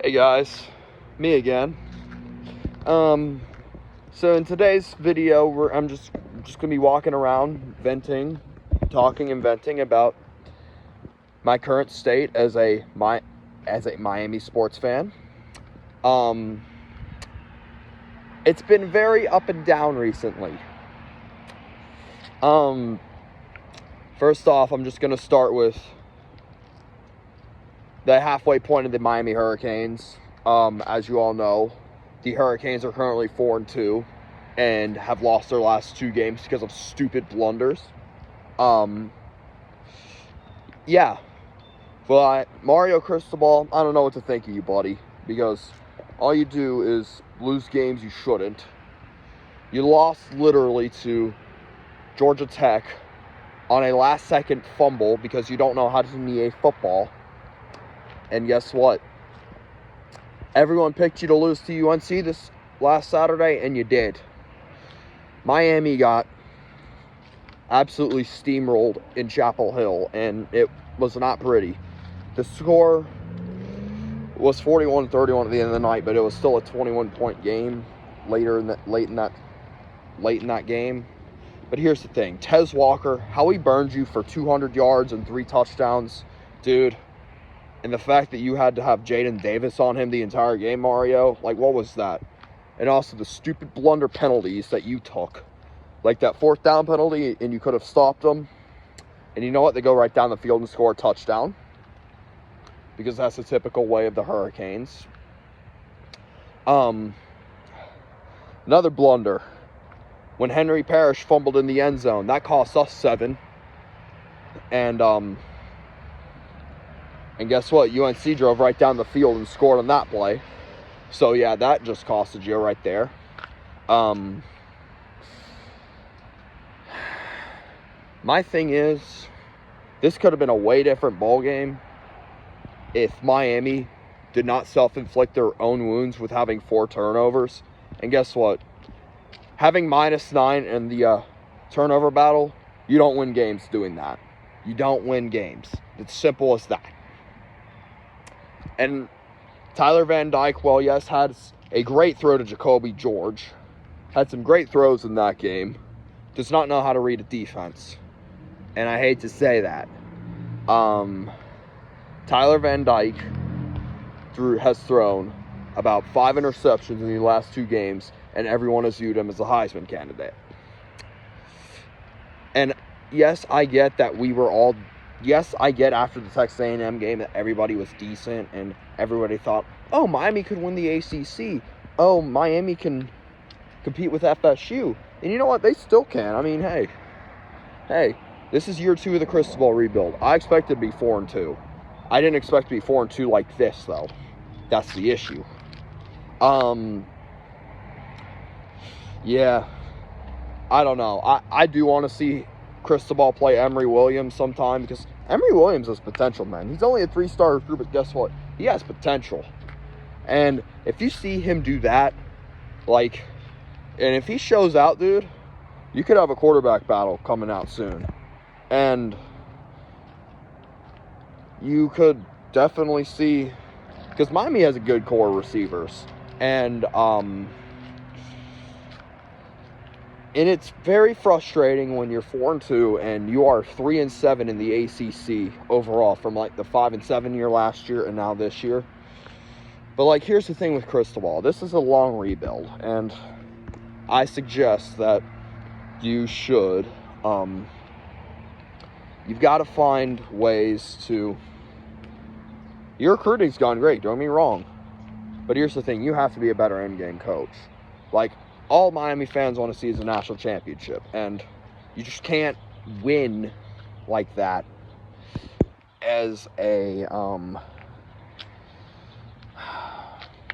Hey guys, me again. So in today's video, I'm just gonna be walking around, venting, talking and venting about my current state as a Miami sports fan. It's been very up and down recently. First off, I'm just gonna start with the halfway point of the Miami Hurricanes. As you all know, the Hurricanes are currently 4-2 and have lost their last 2 games because of stupid blunders. Yeah. But Mario Cristobal, I don't know what to think of you, buddy, because all you do is lose games you shouldn't. You lost literally to Georgia Tech on a last-second fumble because you don't know how to knee a football. And guess what? Everyone picked you to lose to UNC this last Saturday, and you did. Miami got absolutely steamrolled in Chapel Hill, and it was not pretty. The score was 41-31 at the end of the night, but it was still a 21-point game late in that game. But here's the thing. Tez Walker, how he burned you for 200 yards and 3 touchdowns, dude. And the fact that you had to have Jaden Davis on him the entire game, Mario, like, what was that? And also the stupid blunder penalties that you took. Like that 4th down penalty, and you could have stopped them. And you know what? They go right down the field and score a touchdown. Because that's the typical way of the Hurricanes. Another blunder. When Henry Parrish fumbled in the end zone, that cost us 7. And guess what? UNC drove right down the field and scored on that play. So, yeah, that just costed you right there. My thing is, this could have been a way different ball game if Miami did not self-inflict their own wounds with having 4 turnovers. And guess what? Having -9 in the turnover battle, you don't win games doing that. You don't win games. It's simple as that. And Tyler Van Dyke, well, yes, had a great throw to Jacoby George. Had some great throws in that game. Does not know how to read a defense. And I hate to say that. Tyler Van Dyke has thrown about 5 interceptions in the last 2 games, and everyone has viewed him as a Heisman candidate. And yes, I get that Yes, I get after the Texas A&M game that everybody was decent and everybody thought, oh, Miami could win the ACC. Oh, Miami can compete with FSU. And you know what? They still can. I mean, hey, this is year 2 of the Cristobal rebuild. I expected to be 4-2. I didn't expect to be 4-2 like this, though. That's the issue. Yeah, I don't know. I do want to see Cristobal play Emory Williams sometime, because Emory Williams has potential, man. He's only a 3-star recruit, but guess what? He has potential. And if you see him do that, and if he shows out, dude, you could have a quarterback battle coming out soon. And you could definitely see, because Miami has a good core of receivers. And it's very frustrating when you're 4-2 and you are 3-7 in the ACC overall from the 5-7 year last year and now this year. But here's the thing with Cristobal. This is a long rebuild, and I suggest that you should. You've got to find ways to. Your recruiting's gone great. Don't get me wrong, but here's the thing: you have to be a better end-game coach. All Miami fans want to see is a national championship, and you just can't win like that as a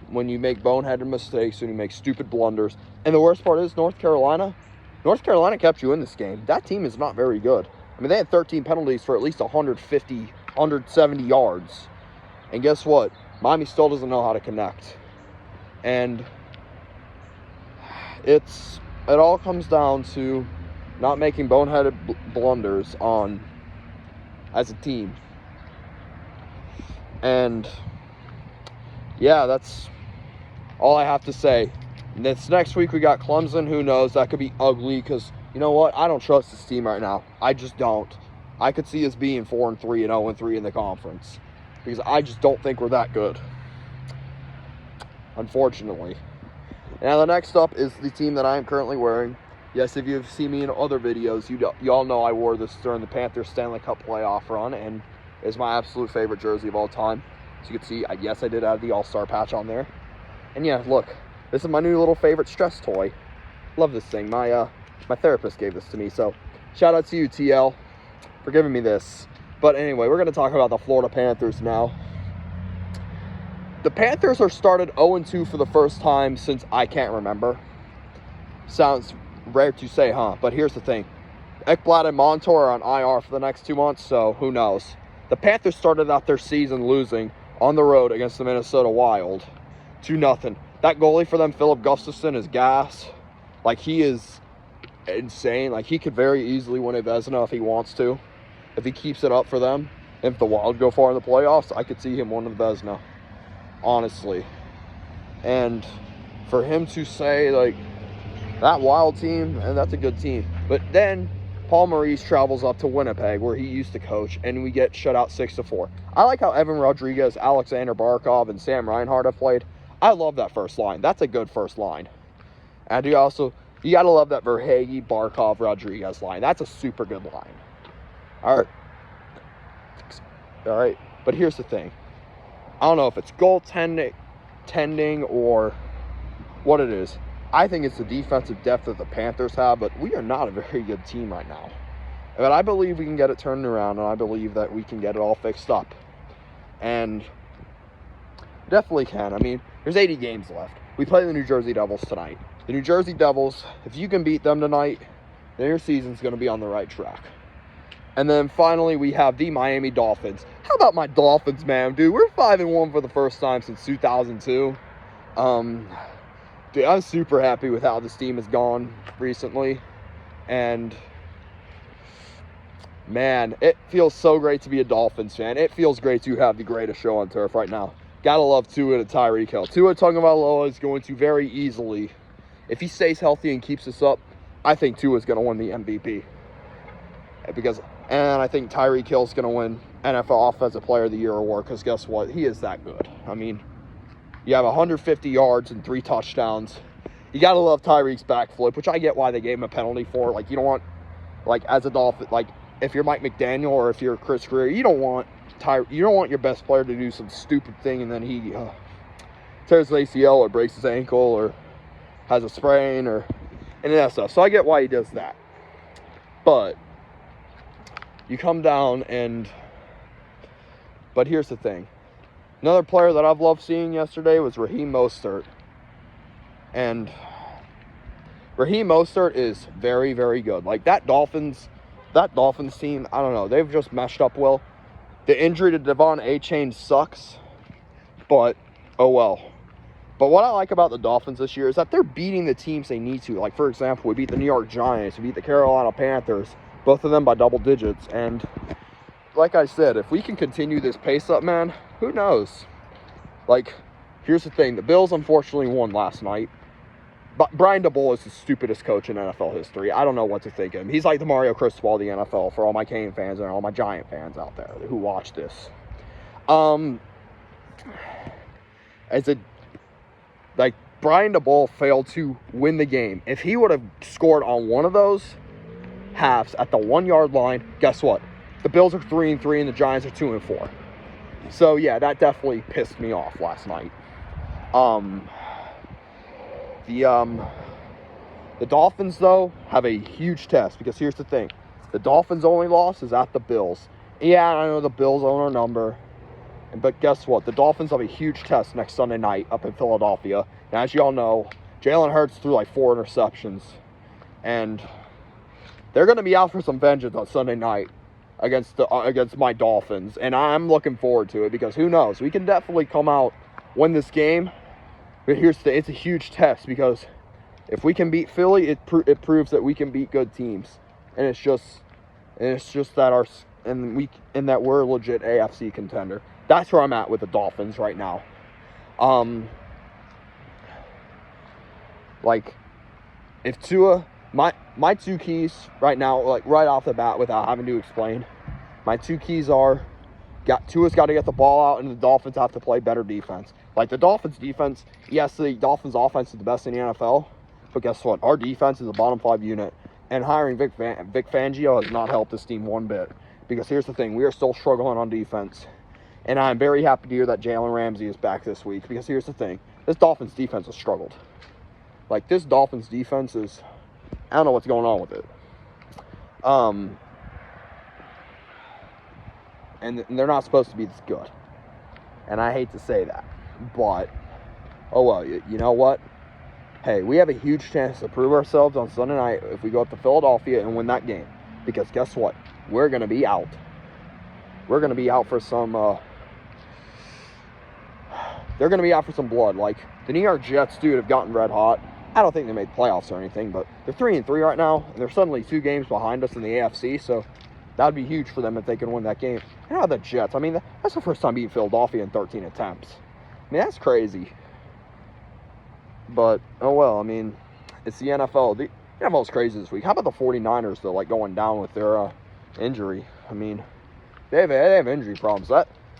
when you make boneheaded mistakes, when you make stupid blunders. And the worst part is North Carolina kept you in this game. That team is not very good. I mean, they had 13 penalties for at least 150, 170 yards. And guess what? Miami still doesn't know how to connect. And it all comes down to not making boneheaded blunders as a team. And yeah, that's all I have to say. This next week we got Clemson. Who knows? That could be ugly because you know what? I don't trust this team right now. I just don't. I could see us being 4-3 and 0-3 in the conference because I just don't think we're that good, unfortunately. Now the next up is the team that I am currently wearing. Yes, if you've seen me in other videos, you all know I wore this during the Panthers Stanley Cup playoff run, and it's my absolute favorite jersey of all time. As you can see, yes, I did add the All-Star patch on there. And yeah, look, this is my new little favorite stress toy. Love this thing. My therapist gave this to me, so shout out to you, TL, for giving me this. But anyway, we're going to talk about the Florida Panthers now. The Panthers are started 0-2 for the first time since I can't remember. Sounds rare to say, huh? But here's the thing. Ekblad and Montour are on IR for the next 2 months, so who knows? The Panthers started out their season losing on the road against the Minnesota Wild 2-0. That goalie for them, Philip Gustafson, is gas. Like, he is insane. Like, he could very easily win a Vezina if he wants to. If he keeps it up for them. If the Wild go far in the playoffs, I could see him winning the Vezina. Honestly. And for him to say, like, that Wild team, and that's a good team. But then Paul Maurice travels up to Winnipeg, where he used to coach, and we get shut out 6-4. I like how Evan Rodriguez, Alexander Barkov, and Sam Reinhart have played. I love that first line. That's a good first line. And you got to love that Verhaeghe, Barkov, Rodriguez line. That's a super good line. All right. But here's the thing. I don't know if it's goaltending or what it is. I think it's the defensive depth that the Panthers have, but we are not a very good team right now. But I believe we can get it turned around, and I believe that we can get it all fixed up. And definitely can. I mean, there's 80 games left. We play the New Jersey Devils tonight. The New Jersey Devils, if you can beat them tonight, then your season's going to be on the right track. And then finally, we have the Miami Dolphins. How about my Dolphins, man? Dude, we're 5-1 for the first time since 2002. Dude, I'm super happy with how this team has gone recently. And, man, it feels so great to be a Dolphins fan. It feels great to have the greatest show on turf right now. Gotta love Tua and Tyreek Hill. Tua Tagovailoa is going to very easily, if he stays healthy and keeps this up, I think Tua is going to win the MVP. And I think Tyreek Hill is going to win NFL Offensive Player of the Year award because guess what? He is that good. I mean, you have 150 yards and 3 touchdowns. You got to love Tyreek's backflip, which I get why they gave him a penalty for. Like, you don't want, like, as a Dolphin, like, if you're Mike McDaniel or if you're Chris Greer, you don't want your best player to do some stupid thing and then he tears his ACL or breaks his ankle or has a sprain or any of that stuff. So I get why he does that. But you come down but here's the thing. Another player that I've loved seeing yesterday was Raheem Mostert. And Raheem Mostert is very, very good. Like, that Dolphins team, I don't know, they've just meshed up well. The injury to Devon A-Chain sucks, but oh well. But what I like about the Dolphins this year is that they're beating the teams they need to. Like, for example, we beat the New York Giants, we beat the Carolina Panthers, both of them by double digits. And like I said, if we can continue this pace up, man, who knows? Like, here's the thing. The Bills unfortunately won last night. But Brian Daboll is the stupidest coach in NFL history. I don't know what to think of him. He's like the Mario Cristobal of the NFL for all my Kane fans and all my Giant fans out there who watch this. Brian Daboll failed to win the game. If he would have scored on one of those halves at the 1-yard line, guess what? The Bills are 3-3 and the Giants are 2-4. So yeah, that definitely pissed me off last night. The Dolphins, though, have a huge test because here's the thing. The Dolphins' only loss is at the Bills. Yeah, I know the Bills own our number. But guess what? The Dolphins have a huge test next Sunday night up in Philadelphia. And as you all know, Jalen Hurts threw like 4 interceptions. And they're going to be out for some vengeance on Sunday night against my Dolphins. And I'm looking forward to it because who knows? We can definitely come out, win this game. But it's a huge test because if we can beat Philly, it proves that we can beat good teams, and it's just that that we're a legit AFC contender. That's where I'm at with the Dolphins right now. Like, if Tua, my two keys right now, like right off the bat, without having to explain, my two keys are: Tua's got to get the ball out, and the Dolphins have to play better defense. Like, the Dolphins defense, yes, the Dolphins offense is the best in the NFL, but guess what? Our defense is a bottom 5 unit, and hiring Vic Fangio has not helped this team one bit. Because here's the thing, we are still struggling on defense, and I'm very happy to hear that Jalen Ramsey is back this week. Because here's the thing, this Dolphins defense has struggled. Like, this Dolphins defense is, I don't know what's going on with it. And they're not supposed to be this good. And I hate to say that. But, oh well, you know what? Hey, we have a huge chance to prove ourselves on Sunday night if we go up to Philadelphia and win that game. Because guess what? We're going to be out. We're going to be out for some, they're going to be out for some blood. Like, the New York Jets, dude, have gotten red hot. I don't think they made playoffs or anything, but they're 3-3 right now, and they're suddenly 2 games behind us in the AFC, so that would be huge for them if they can win that game. You know, the Jets, I mean, that's the first time beating Philadelphia in 13 attempts. I mean, that's crazy. But, oh well, I mean, it's the NFL. The NFL's crazy this week. How about the 49ers, though, like, going down with their injury? I mean, they have injury problems.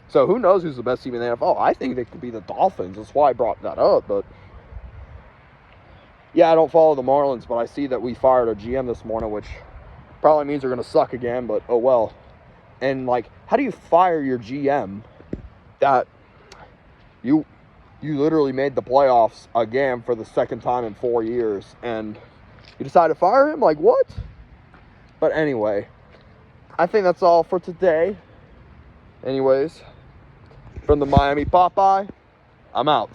So who knows who's the best team in the NFL? I think they could be the Dolphins. That's why I brought that up, but yeah, I don't follow the Marlins, but I see that we fired a GM this morning, which probably means they're going to suck again, but oh well. And, like, how do you fire your GM that you literally made the playoffs again for the second time in 4 years, and you decide to fire him? Like, what? But anyway, I think that's all for today. Anyways, from the Miami Popeye, I'm out.